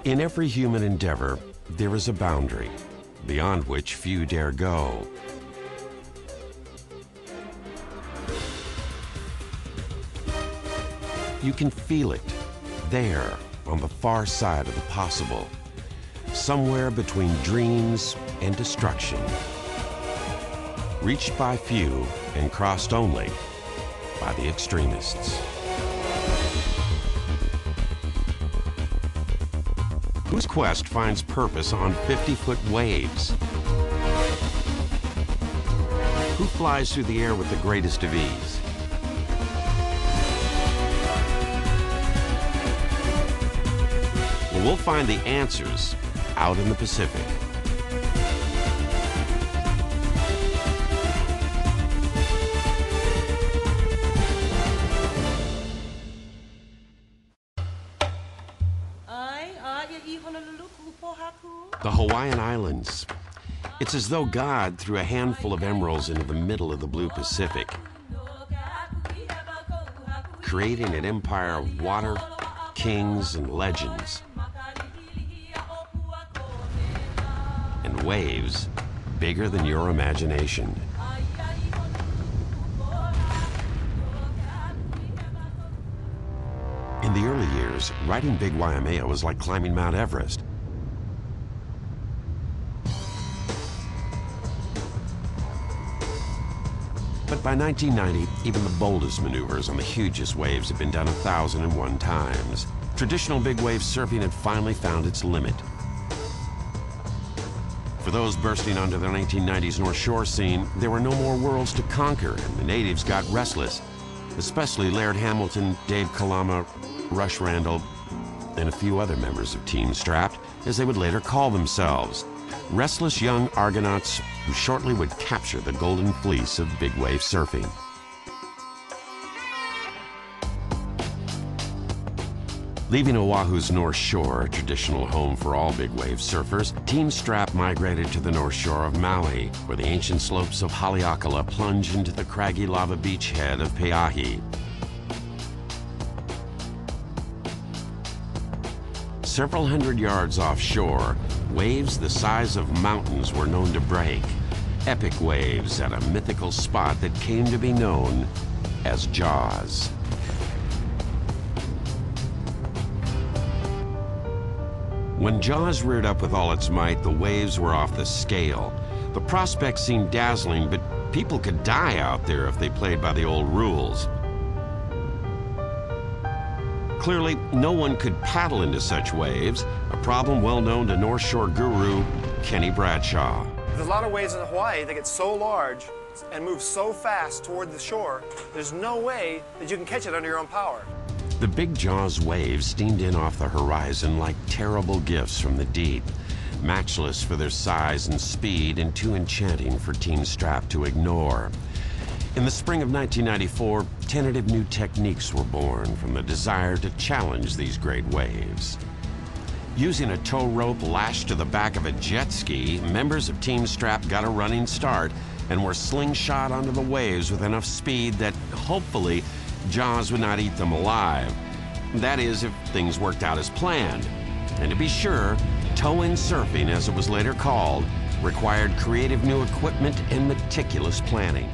In every human endeavor, there is a boundary, beyond which few dare go. You can feel it, there, on the far side of the possible, somewhere between dreams and destruction. Reached by few and crossed only by the extremists. Whose quest finds purpose on 50-foot waves? Who flies through the air with the greatest of ease? Well, we'll find the answers out in the Pacific. The Hawaiian Islands. It's as though God threw a handful of emeralds into the middle of the blue Pacific, creating an empire of water, kings, and legends, and waves bigger than your imagination. In the early years, riding Big Waimea was like climbing Mount Everest. But by 1990, even the boldest maneuvers on the hugest waves had been done 1,001 times. Traditional big wave surfing had finally found its limit. For those bursting onto the 1990s North Shore scene, there were no more worlds to conquer, and the natives got restless, especially Laird Hamilton, Dave Kalama, Rush Randall, and a few other members of Team Strapped, as they would later call themselves. Restless young Argonauts who shortly would capture the golden fleece of big wave surfing. Leaving Oahu's North Shore, a traditional home for all big wave surfers, Team Strap migrated to the North Shore of Maui, where the ancient slopes of Haleakala plunge into the craggy lava beachhead of Peahi. Several hundred yards offshore, waves the size of mountains were known to break. Epic waves at a mythical spot that came to be known as Jaws. When Jaws reared up with all its might, the waves were off the scale. The prospect seemed dazzling, but people could die out there if they played by the old rules. Clearly, no one could paddle into such waves, a problem well known to North Shore guru Kenny Bradshaw. There's a lot of waves in Hawaii that get so large and move so fast toward the shore, there's no way that you can catch it under your own power. The big Jaws waves steamed in off the horizon like terrible gifts from the deep, matchless for their size and speed and too enchanting for Team Strap to ignore. In the spring of 1994, tentative new techniques were born from the desire to challenge these great waves. Using a tow rope lashed to the back of a jet ski, members of Team Strap got a running start and were slingshot onto the waves with enough speed that, hopefully, Jaws would not eat them alive. That is, if things worked out as planned. And to be sure, tow-in surfing, as it was later called, required creative new equipment and meticulous planning.